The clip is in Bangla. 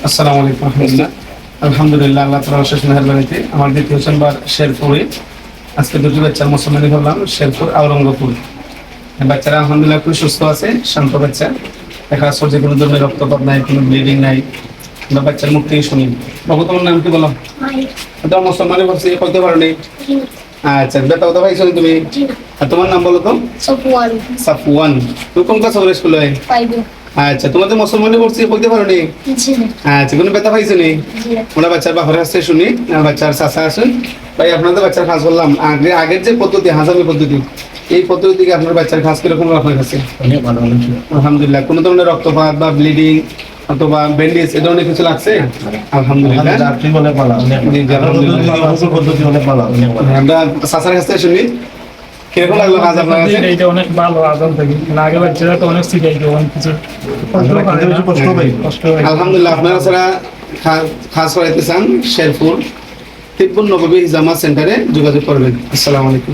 আসসালামু আলাইকুম রহমতুল্লাহ। আলহামদুলিল্লাহ, আল্লাহ তাআলার অশেষ মেহেরবানিতে আমার দ্বিতীয় চেম্বার শেরপুরে। আজকে দুটি বাচ্চার মুসলমানি করলাম শেরপুর আওরঙ্গপুর। বাচ্চারা আলহামদুলিল্লাহ খুব সুস্থ আছে, শান্ত বাচ্চা। দেখা যাচ্ছে কোনো ধরনের রক্তপাত নাই, কোনো ব্লিডিং নাই। আমরা বাচ্চার মুখ থেকে শুনি। বাবু, তোমার নাম কি বলো? তোমার মুসলমানি করছি করতে পারো নি? আচ্ছা, বেটা কোথাও পাইছো তুমি? আর তোমার নাম বলো তো? সাফওয়ান। সাফওয়ান। তুমি কোন ক্লাস পড়ে স্কুলে? 5 আচ্ছা, তোমাদের মুসলমানি করছি করতে পারো নি? জি না। আচ্ছা, কোনো ব্যথা পাইছো নি? জি না। ওরা বাচ্চার বাপের কাছে শুনি, বাচ্চার চাচা আসুন। ভাই, আপনাদের বাচ্চার খাস বললাম আগের যে পদ্ধতি, হাজামি পদ্ধতি, এই পদ্ধতি থেকে আপনার বাচ্চার খাস কিরকম আপনার কাছে? অনেক ভালো হয়েছে। আলহামদুলিল্লাহ। কোনো ধরনের রক্তপাত বা ব্লিডিং অথবা ব্যান্ডেজ এ ধরনের কিছু লাগছে? আলহামদুলিল্লাহ। ডাক্তারি অনেক ভালো, অনেক জি, জি, আলহামদুলিল্লাহ। উপর পদ্ধতি অনেক ভালো, অনেক ভালো। আমরা চাচার কাছ থেকে শুনি, কিরকম লাগলো কাজ আপনার কাছে? এটা অনেক ভালো আজান থেকে আগে বাচ্চারা তো অনেক শিখাইতো, অনেক কিছু আমরা কিন্তু বেশি কষ্ট পাই। কষ্ট হয়। আলহামদুলিল্লাহ। আপনারা যারা খাস করাইতে চান শেরপুর তিব্বত নববী জামা সেন্টারে যোগাযোগ করবেন। আসসালামু আলাইকুম।